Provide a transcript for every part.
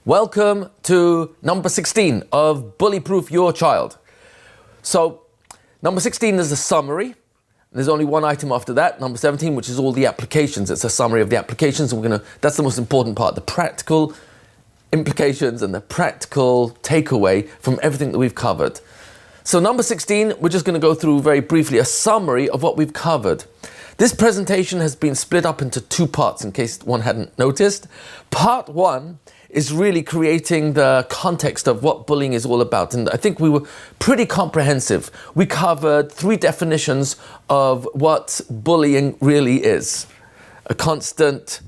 Welcome to number 16 of Bully Proof Your Child. So, number 16 is a summary. There's only one item after that, number 17, which is all the applications. It's a summary of the applications. That's the most important part, the practical implications and the practical takeaway from everything that we've covered. So number 16, we're just going to go through very briefly a summary of what we've covered. This presentation has been split up into two parts, in case one hadn't noticed. Part one is really creating the context of what bullying is all about. And I think we were pretty comprehensive. We covered 3 definitions of what bullying really is. A constant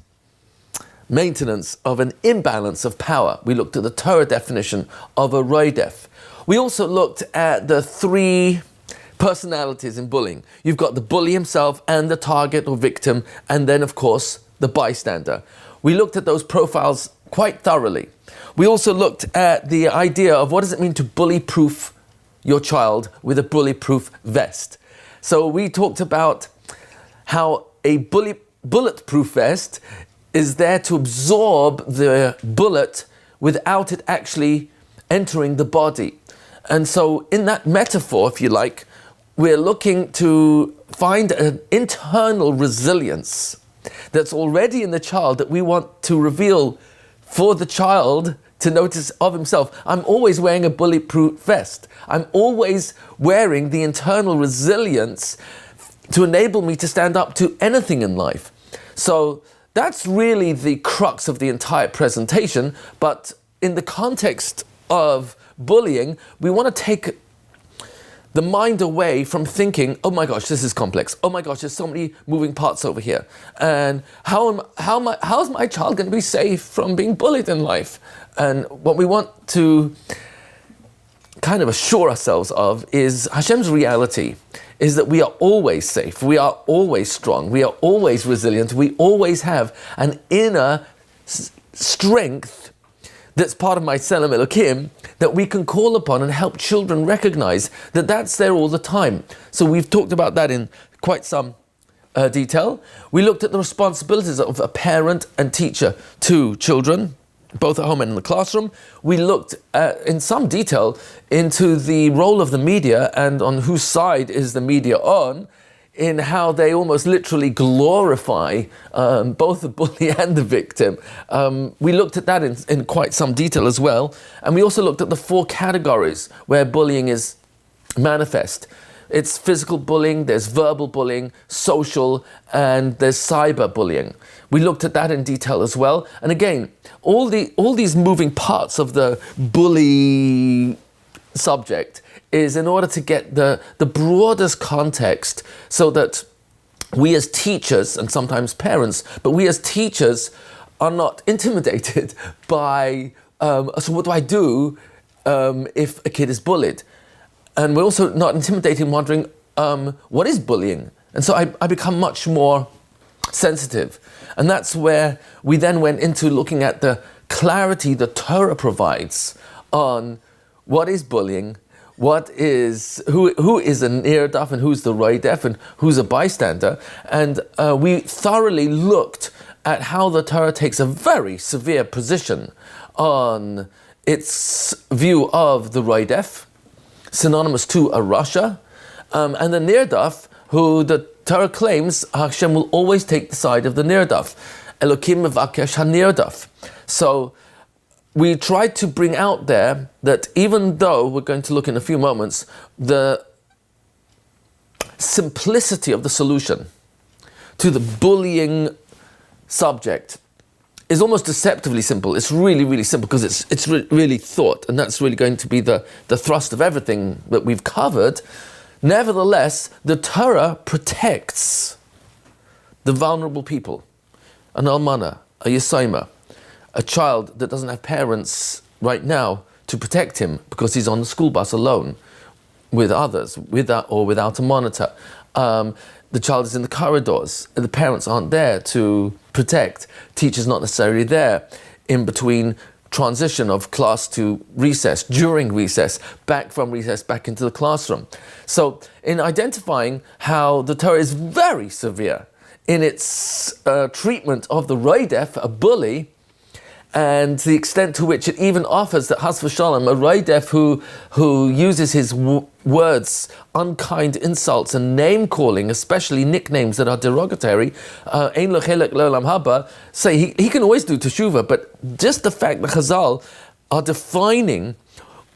maintenance of an imbalance of power. We looked at the Torah definition of a roidef. We also looked at the 3 personalities in bullying. You've got the bully himself and the target or victim, and then of course the bystander. We looked at those profiles quite thoroughly. We also looked at the idea of what does it mean to bully-proof your child with a bully-proof vest. So we talked about how a bulletproof vest is there to absorb the bullet without it actually entering the body. And so in that metaphor, if you like, we're looking to find an internal resilience that's already in the child that we want to reveal for the child to notice of himself. I'm always wearing a bulletproof vest. I'm always wearing the internal resilience to enable me to stand up to anything in life. So that's really the crux of the entire presentation. But in the context of bullying, we want to take the mind away from thinking, oh my gosh, this is complex. Oh my gosh, there's so many moving parts over here. And how's my child going to be safe from being bullied in life? And what we want to kind of assure ourselves of is Hashem's reality is that we are always safe. We are always strong. We are always resilient. We always have an inner strength that's part of my Tselem Elokim that we can call upon and help children recognize that that's there all the time. So we've talked about that in quite some detail. We looked at the responsibilities of a parent and teacher to children, both at home and in the classroom. We looked in some detail into the role of the media and on whose side is the media on, in how they almost literally glorify both the bully and the victim. We looked at that in quite some detail as well. And we also looked at the 4 categories where bullying is manifest. It's physical bullying, there's verbal bullying, social, and there's cyber bullying. We looked at that in detail as well. And again, all these moving parts of the bully subject is in order to get the broadest context so that we as teachers, and sometimes parents, but we as teachers are not intimidated by, so what do I do if a kid is bullied? And we're also not intimidated in wondering, what is bullying? And so I become much more sensitive. And that's where we then went into looking at the clarity the Torah provides on what is bullying, who is a near-daf and who's the roidef and who's a bystander. And we thoroughly looked at how the Torah takes a very severe position on its view of the roidef, synonymous to a Rasha, and the near-daf, who the Torah claims Hashem will always take the side of the near-daf. Elokim mevakesh ha-near-daf. So we tried to bring out there that even though we're going to look in a few moments, the simplicity of the solution to the bullying subject is almost deceptively simple. It's really, really simple because it's really thought, and that's really going to be the thrust of everything that we've covered. Nevertheless, the Torah protects the vulnerable people, an almana, a yesoma, a child that doesn't have parents right now to protect him because he's on the school bus alone with others, with or without a monitor. The child is in the corridors, and the parents aren't there to protect. Teacher's not necessarily there in between transition of class to recess, during recess, back from recess, back into the classroom. So in identifying how the Torah is very severe in its treatment of the roidef, a bully, and the extent to which it even offers that Has v'Shalom, a Raidef who uses his words, unkind insults and name calling, especially nicknames that are derogatory, Ein lo chelek le'olam haba, say he can always do teshuvah, but just the fact that Chazal are defining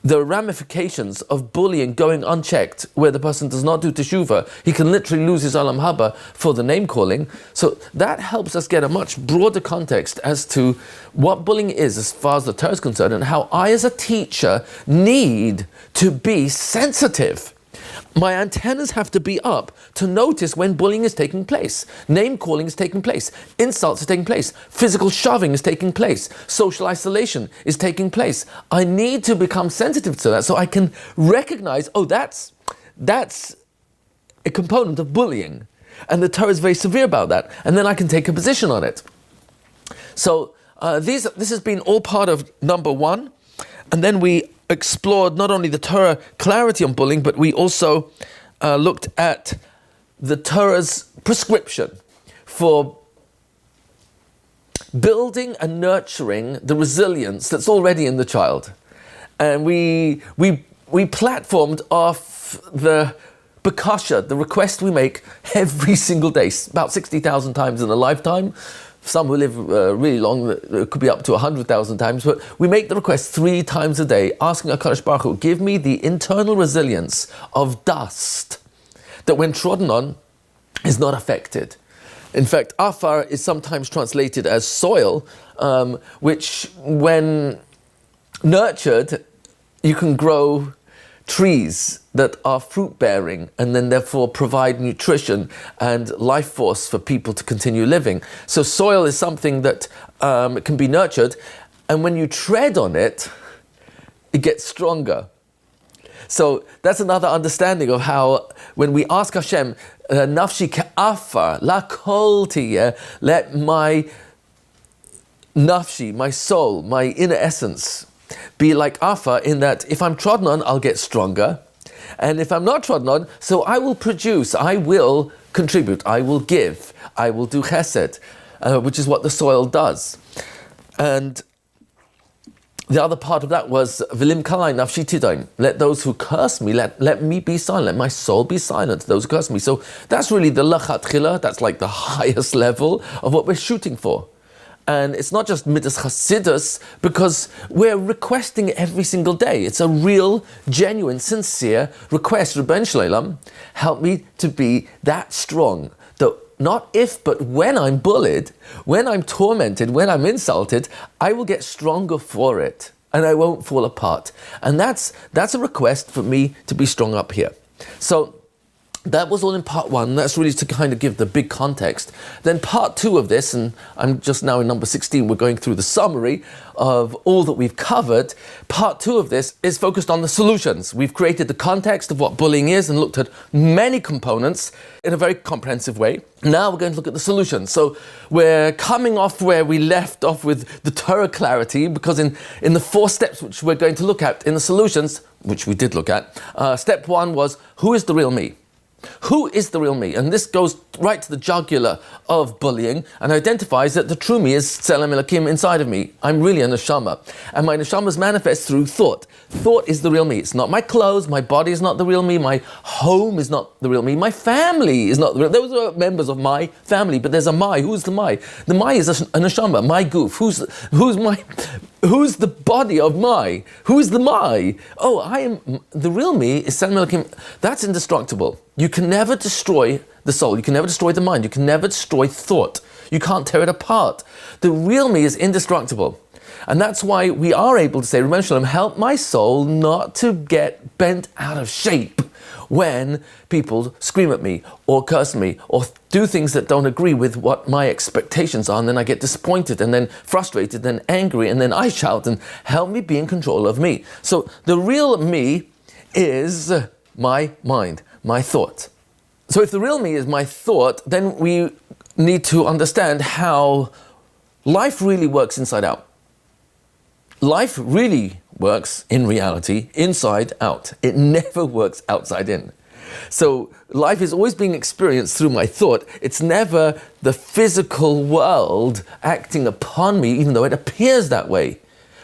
the ramifications of bullying going unchecked, where the person does not do teshuvah, he can literally lose his olam haba for the name calling. So that helps us get a much broader context as to what bullying is as far as the Torah is concerned, and how I as a teacher need to be sensitive. My antennas have to be up to notice when bullying is taking place, name calling is taking place, insults are taking place, physical shoving is taking place, social isolation is taking place. I need to become sensitive to that so I can recognize, oh, that's a component of bullying. And the Torah is very severe about that. And then I can take a position on it. So this has been all part of number 1. And then we explored not only the Torah clarity on bullying, but we also looked at the Torah's prescription for building and nurturing the resilience that's already in the child. And we platformed off the bakasha, the request we make every single day, about 60,000 times in a lifetime. Some who live really long, it could be up to 100,000 times, but we make the request 3 times a day, asking HaKadosh Baruch Hu, give me the internal resilience of dust that when trodden on is not affected. In fact, afar is sometimes translated as soil, which when nurtured, you can grow trees that are fruit-bearing and then therefore provide nutrition and life force for people to continue living. So soil is something that can be nurtured, and when you tread on it, it gets stronger. So that's another understanding of how when we ask Hashem, Nafshi ka'afar, la kol tiyeh, let my nafshi, my soul, my inner essence, be like Afa, in that if I'm trodden on, I'll get stronger. And if I'm not trodden on, so I will produce, I will contribute, I will give, I will do chesed, which is what the soil does. And the other part of that was, V'lim kalai nafshi tidain, let those who curse me, let me be silent, let my soul be silent to those who curse me. So that's really the lachatchila, that's like the highest level of what we're shooting for. And it's not just Midas Chasidus, because we're requesting every single day. It's a real, genuine, sincere request. Rebbein Shleilam, help me to be that strong, that not if, but when I'm bullied, when I'm tormented, when I'm insulted, I will get stronger for it, and I won't fall apart. And that's a request for me to be strong up here. So that was all in part 1. That's really to kind of give the big context. Then part 2 of this, and I'm just now in number 16, we're going through the summary of all that we've covered. Part 2 of this is focused on the solutions. We've created the context of what bullying is and looked at many components in a very comprehensive way. Now we're going to look at the solutions. So we're coming off where we left off with the Torah clarity, because in the 4 steps which we're going to look at in the solutions, which we did look at, step 1 was, who is the real me? Who is the real me? And this goes right to the jugular of bullying and identifies that the true me is Tzelem Elokim inside of me. I'm really a neshama. And my neshama is manifest through thought. Thought is the real me. It's not my clothes, my body is not the real me, my home is not the real me, my family is not the real. Those are members of my family, but there's a my. Who's the my? The my is a neshama, my goof. Who's the body of my? Who's the my? Oh, I am, the real me is Tzelem Elokim. That's indestructible. You can never destroy the soul. You can never destroy the mind. You can never destroy thought. You can't tear it apart. The real me is indestructible. And that's why we are able to say, Rebbeinu Shalom, help my soul not to get bent out of shape when people scream at me or curse me or do things that don't agree with what my expectations are, and then I get disappointed and then frustrated and angry, and then I shout, and help me be in control of me. So the real me is my mind, my thought. So if the real me is my thought, then we need to understand how life really works inside out. Life really works, in reality, inside out. It never works outside in. So life is always being experienced through my thought. It's never the physical world acting upon me, even though it appears that way.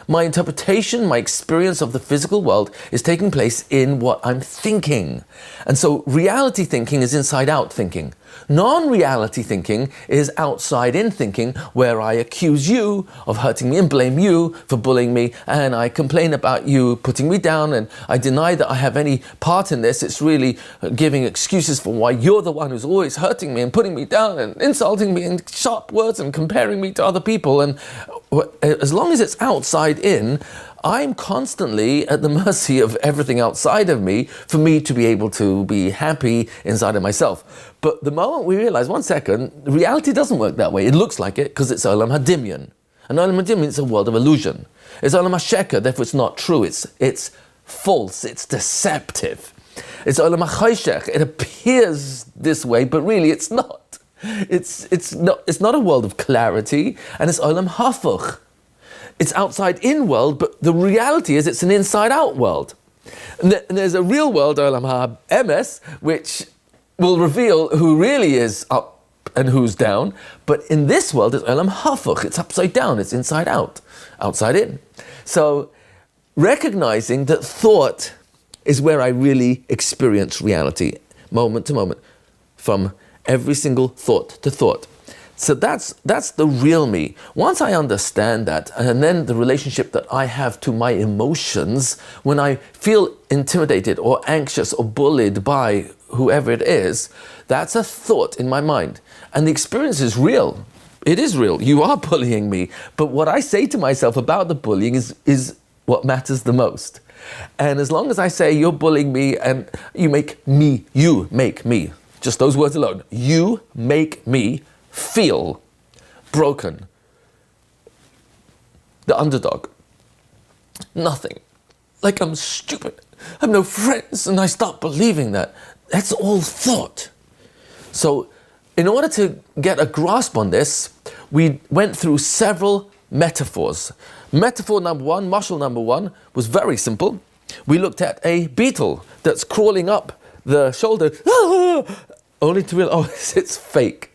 My interpretation, my experience of the physical world is taking place in what I'm thinking. And so reality thinking is inside out thinking. Non-reality thinking is outside in thinking, where I accuse you of hurting me and blame you for bullying me, and I complain about you putting me down, and I deny that I have any part in this. It's really giving excuses for why you're the one who's always hurting me and putting me down and insulting me in sharp words and comparing me to other people. And as long as it's outside in, I'm constantly at the mercy of everything outside of me for me to be able to be happy inside of myself. But the moment we realize, one second, reality doesn't work that way. It looks like it because it's Olam Hadimyan. And Olam Hadimyan is a world of illusion. It's Olam HaSheker, therefore it's not true. It's false. It's deceptive. It's Olam HaChoshech. It appears this way, but really it's not. It's not a world of clarity, and it's Olam Hafuch. It's outside-in world, but the reality is it's an inside-out world. And there's a real world, Olam HaEmes, which will reveal who really is up and who's down. But in this world, it's Olam Hafuch. It's upside down. It's inside out, outside in. So recognizing that thought is where I really experience reality, moment to moment, from every single thought to thought. So that's the real me. Once I understand that, and then the relationship that I have to my emotions, when I feel intimidated or anxious or bullied by whoever it is, that's a thought in my mind. And the experience is real. It is real. You are bullying me. But what I say to myself about the bullying is what matters the most. And as long as I say, you're bullying me and you make me, just those words alone, you make me feel broken, the underdog, nothing, like I'm stupid, I have no friends, and I start believing that. That's all thought. So in order to get a grasp on this, we went through several metaphors. Metaphor number one, mashal number one, was very simple. We looked at a beetle that's crawling up the shoulder, only to realize, it's fake.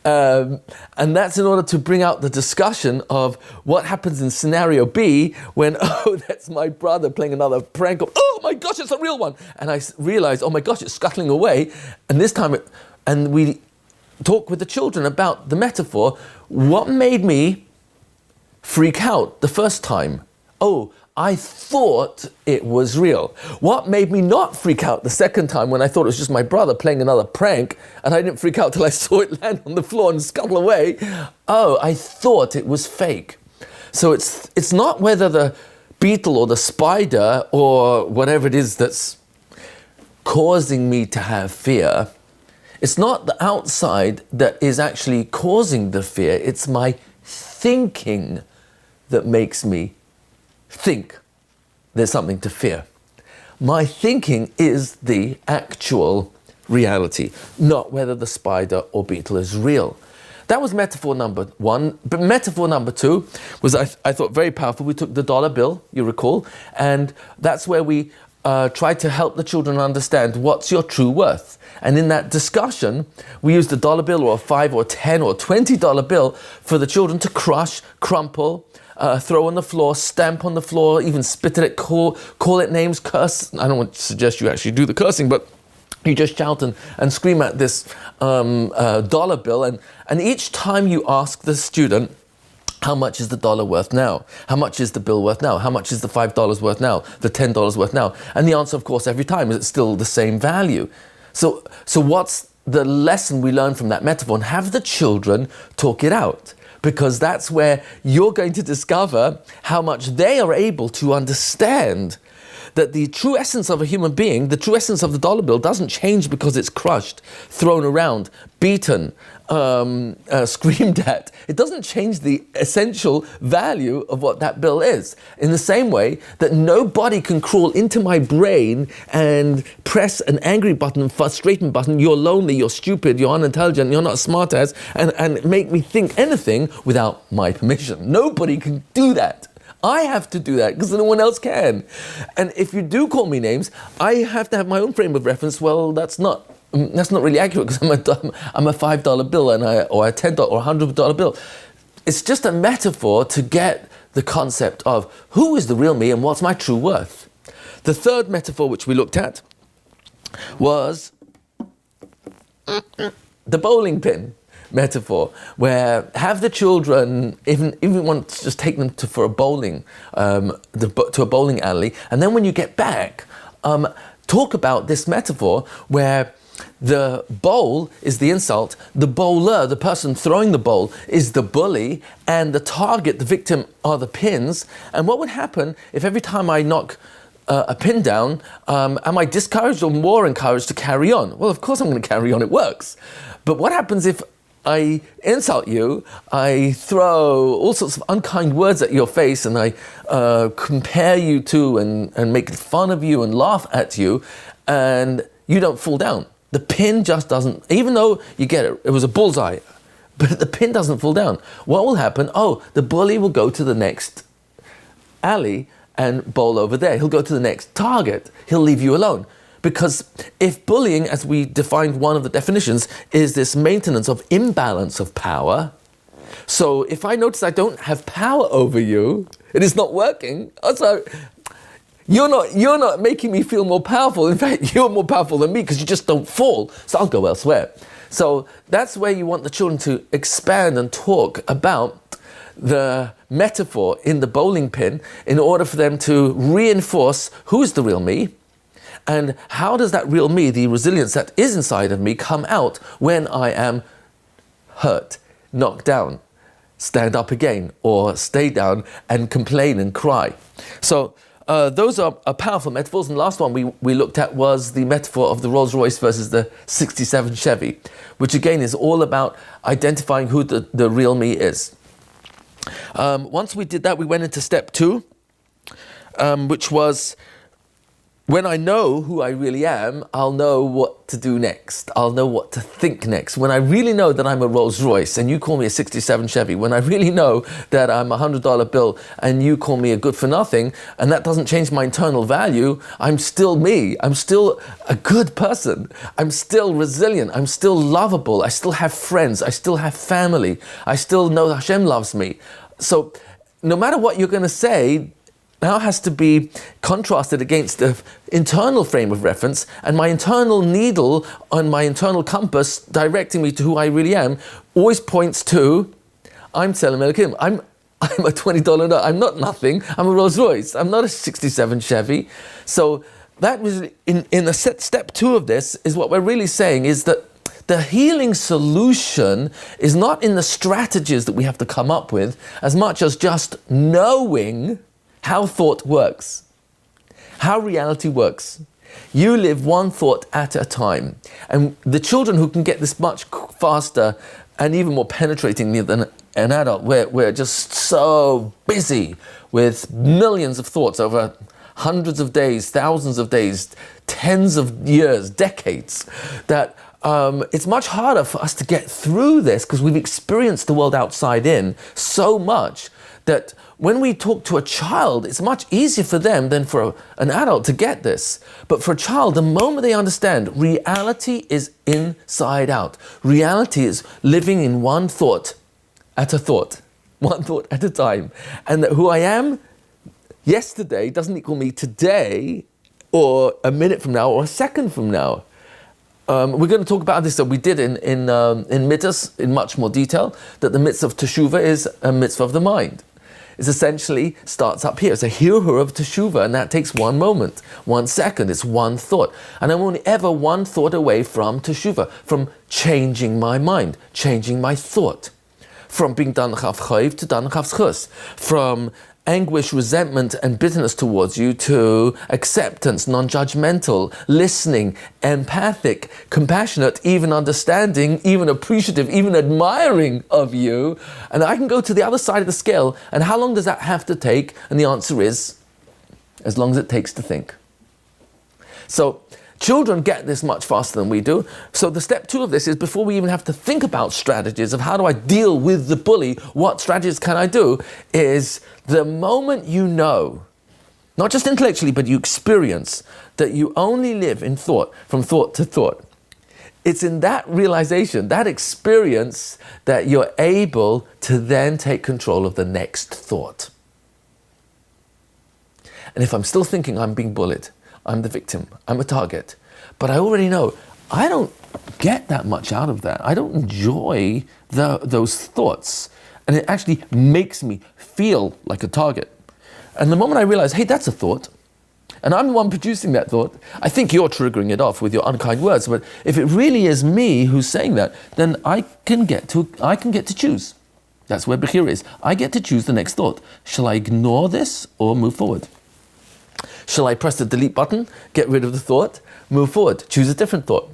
And that's in order to bring out the discussion of what happens in scenario B when, that's my brother playing another prank. Oh my gosh, it's a real one. And I realize, oh my gosh, it's scuttling away. And this time, and we talk with the children about the metaphor. What made me freak out the first time? Oh, I thought it was real. What made me not freak out the second time when I thought it was just my brother playing another prank, and I didn't freak out till I saw it land on the floor and scuttle away? Oh, I thought it was fake. So it's not whether the beetle or the spider or whatever it is that's causing me to have fear. It's not the outside that is actually causing the fear. It's my thinking that makes me think there's something to fear. My thinking is the actual reality, not whether the spider or beetle is real. That was metaphor number one. But metaphor number two was, I thought, very powerful. We took the dollar bill, you recall, and that's where we tried to help the children understand what's your true worth. And in that discussion, we used a dollar bill or a $5 or $10 or $20 bill for the children to crush, crumple, throw on the floor, stamp on the floor, even spit at it, call it names, curse. I don't want to suggest you actually do the cursing, but you just shout and scream at this dollar bill. And each time you ask the student, how much is the dollar worth now? How much is the bill worth now? How much is the $5 worth now? The $10 worth now? And the answer, of course, every time is it's still the same value. So what's the lesson we learn from that metaphor? And have the children talk it out. Because that's where you're going to discover how much they are able to understand that the true essence of a human being, the true essence of the dollar bill, doesn't change because it's crushed, thrown around, beaten, screamed at. It doesn't change the essential value of what that bill is. In the same way that nobody can crawl into my brain and press an angry button, a frustrating button, you're lonely, you're stupid, you're unintelligent, you're not a smart ass, and make me think anything without my permission. Nobody can do that. I have to do that because no one else can. And if you do call me names, I have to have my own frame of reference. Well, that's not really accurate because I'm a $5 bill or a $10 or $100 bill. It's just a metaphor to get the concept of who is the real me and what's my true worth. The third metaphor which we looked at was the bowling pin metaphor, where have the children even want to just take them to a bowling alley, and then when you get back, talk about this metaphor where the bowl is the insult, the bowler, the person throwing the bowl, is the bully, and the target, the victim, are the pins. And what would happen if every time I knock a pin down, am I discouraged or more encouraged to carry on? Well, of course I'm going to carry on, it works. But what happens if I insult you, I throw all sorts of unkind words at your face, and I compare you to and make fun of you and laugh at you, and you don't fall down? The pin just doesn't, even though you get it, it was a bullseye, but the pin doesn't fall down. What will happen? Oh, the bully will go to the next alley and bowl over there. He'll go to the next target. He'll leave you alone. Because if bullying, as we defined one of the definitions, is this maintenance of imbalance of power, so if I notice I don't have power over you, it is not working, also, you're not making me feel more powerful. In fact, you're more powerful than me because you just don't fall, so I'll go elsewhere. So that's where you want the children to expand and talk about the metaphor in the bowling pin in order for them to reinforce who's the real me, and how does that real me, the resilience that is inside of me, come out when I am hurt, knocked down, stand up again, or stay down and complain and cry. So those are powerful metaphors. And the last one we looked at was the metaphor of the Rolls Royce versus the 67 Chevy, which again is all about identifying who the real me is. Once we did that, we went into step 2, which was, when I know who I really am, I'll know what to do next. I'll know what to think next. When I really know that I'm a Rolls Royce and you call me a 67 Chevy, when I really know that I'm a $100 bill and you call me a good for nothing, and that doesn't change my internal value, I'm still me. I'm still a good person. I'm still resilient. I'm still lovable. I still have friends. I still have family. I still know Hashem loves me. So no matter what you're going to say, now has to be contrasted against the internal frame of reference, and my internal needle on my internal compass directing me to who I really am always points to, I'm Tzelem Elokim. I'm a $20 note. I'm not nothing. I'm a Rolls Royce. I'm not a 67 Chevy. So that was in the step 2 of this is what we're really saying is that the healing solution is not in the strategies that we have to come up with as much as just knowing how thought works, how reality works. You live one thought at a time. And the children who can get this much faster and even more penetratingly than an adult, we're just so busy with millions of thoughts over hundreds of days, thousands of days, tens of years, decades, that it's much harder for us to get through this because we've experienced the world outside in so much that when we talk to a child, it's much easier for them than for an adult to get this. But for a child, the moment they understand reality is inside out, reality is living in one thought at a time. And that who I am yesterday doesn't equal me today or a minute from now or a second from now. We're going to talk about this that we did in mitzvahs in much more detail, that the mitzvah of teshuvah is a mitzvah of the mind. It essentially starts up here. It's a hirhur of teshuvah, and that takes 1 moment, 1 second. It's one thought. And I'm only ever one thought away from teshuvah, from changing my mind, changing my thought, from being dan chav chayv to dan chav zchus, from anguish, resentment, and bitterness towards you to acceptance, non-judgmental, listening, empathic, compassionate, even understanding, even appreciative, even admiring of you. And I can go to the other side of the scale. And how long does that have to take? And the answer is, as long as it takes to think. So Children get this much faster than we do. So the step 2 of this is, before we even have to think about strategies of how do I deal with the bully, what strategies can I do, is the moment you know, not just intellectually, but you experience that you only live in thought, from thought to thought. It's in that realization, that experience, that you're able to then take control of the next thought. And if I'm still thinking I'm being bullied, I'm the victim, I'm a target, but I already know I don't get that much out of that. I don't enjoy those thoughts. And it actually makes me feel like a target. And the moment I realize, hey, that's a thought, and I'm the one producing that thought, I think you're triggering it off with your unkind words, but if it really is me who's saying that, then I can get to choose. That's where Bechira is. I get to choose the next thought. Shall I ignore this or move forward? Shall I press the delete button, get rid of the thought, move forward, choose a different thought?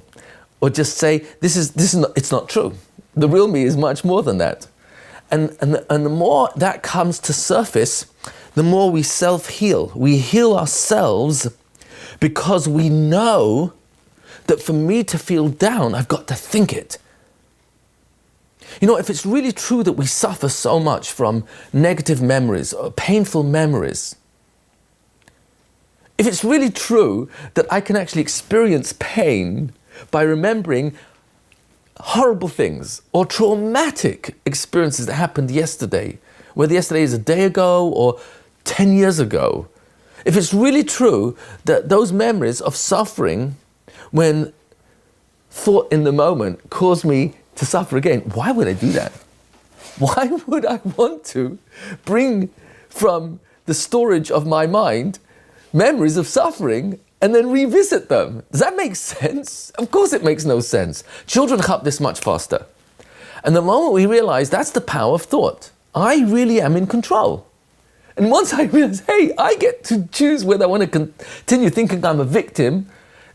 Or just say, it's not true. The real me is much more than that. And the more that comes to surface, the more we self-heal. We heal ourselves because we know that for me to feel down, I've got to think it. You know, if it's really true that we suffer so much from negative memories or painful memories, if it's really true that I can actually experience pain by remembering horrible things or traumatic experiences that happened yesterday, whether yesterday is a day ago or 10 years ago, if it's really true that those memories of suffering, when thought in the moment, cause me to suffer again, why would I do that? Why would I want to bring from the storage of my mind memories of suffering and then revisit them? Does that make sense? Of course it makes no sense. Children cut this much faster. And the moment we realize that's the power of thought, I really am in control. And once I realize, hey, I get to choose whether I want to continue thinking I'm a victim,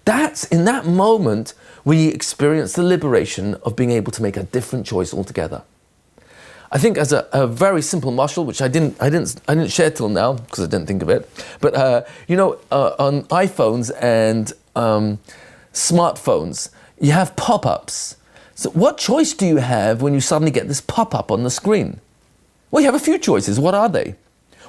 that's in that moment we experience the liberation of being able to make a different choice altogether. I think as a very simple mashal, which I didn't share till now because I didn't think of it, but on iPhones and smartphones, you have pop-ups. So what choice do you have when you suddenly get this pop-up on the screen? Well, you have a few choices. What are they?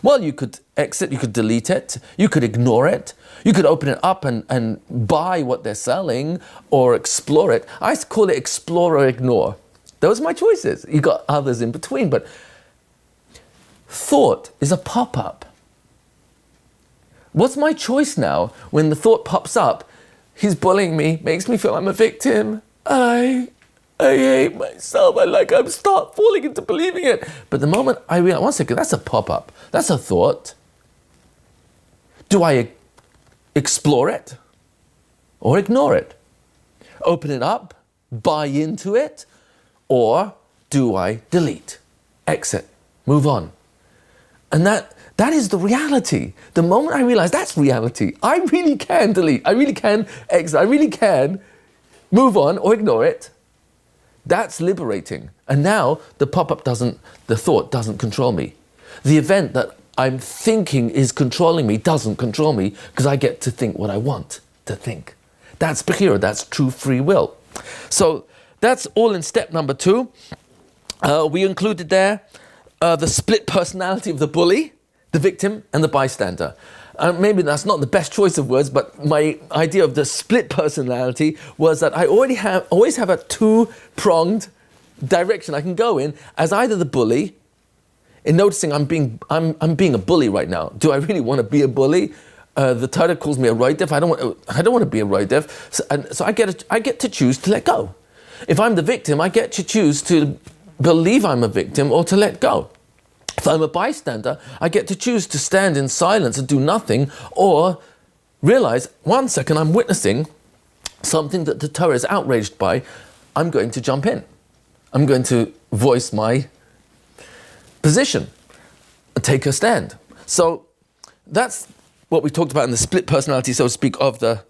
Well, you could exit, you could delete it, you could ignore it, you could open it up and buy what they're selling or explore it. I call it explore or ignore. Those are my choices. You got others in between, but thought is a pop-up. What's my choice now when the thought pops up? He's bullying me, makes me feel I'm a victim. I hate myself. I start falling into believing it. But the moment I realize, one second, that's a pop-up. That's a thought. Do I explore it or ignore it? Open it up, buy into it, or do I delete, exit, move on? And that is the reality. The moment I realize that's reality, I really can delete, I really can exit, I really can move on or ignore it. That's liberating. And now the pop-up the thought doesn't control me. The event that I'm thinking is controlling me doesn't control me because I get to think what I want to think. That's Bechira, that's true free will. So that's all in step number 2. We included there the split personality of the bully, the victim, and the bystander. Maybe that's not the best choice of words, but my idea of the split personality was that I always have a 2-pronged direction I can go in as either the bully, in noticing I'm being a bully right now. Do I really want to be a bully? The Torah calls me a roidef. I don't want to be a roidef. So I get to choose to let go. If I'm the victim, I get to choose to believe I'm a victim or to let go. If I'm a bystander, I get to choose to stand in silence and do nothing, or realize, one second, I'm witnessing something that the Torah is outraged by. I'm going to jump in. I'm going to voice my position, take a stand. So that's what we talked about in the split personality, so to speak, of the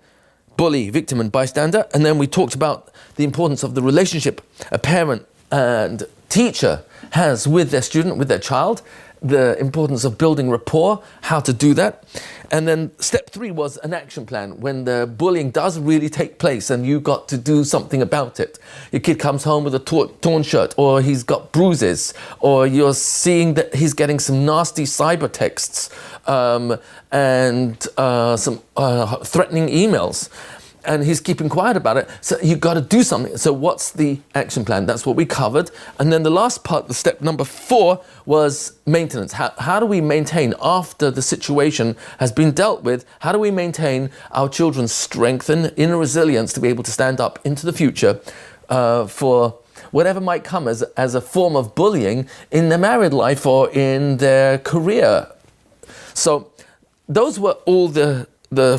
bully, victim, and bystander. And then we talked about the importance of the relationship a parent and teacher has with their student, with their child, the importance of building rapport, how to do that. And then step 3 was an action plan. When the bullying does really take place and you got to do something about it. Your kid comes home with a torn shirt, or he's got bruises, or you're seeing that he's getting some nasty cyber texts and some threatening emails. And he's keeping quiet about it. So you've got to do something. So what's the action plan? That's what we covered. And then the last part, the step number 4, was maintenance. How do we maintain, after the situation has been dealt with, how do we maintain our children's strength and inner resilience to be able to stand up into the future for whatever might come as a form of bullying in their married life or in their career? So those were all the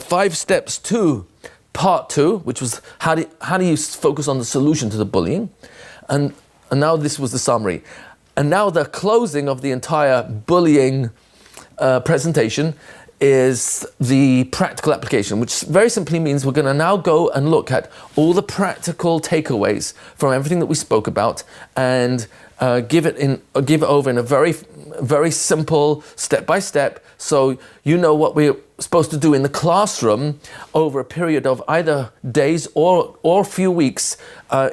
5 steps to Part 2, which was how do you focus on the solution to the bullying, and now this was the summary, and now the closing of the entire bullying presentation is the practical application, which very simply means we're going to now go and look at all the practical takeaways from everything that we spoke about and give it over in a very simple step by step, so you know what we're supposed to do in the classroom over a period of either days or a few weeks.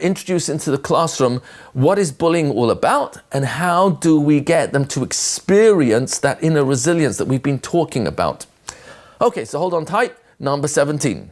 Introduce into the classroom what is bullying all about and how do we get them to experience that inner resilience that we've been talking about. Okay, so hold on tight. Number 17.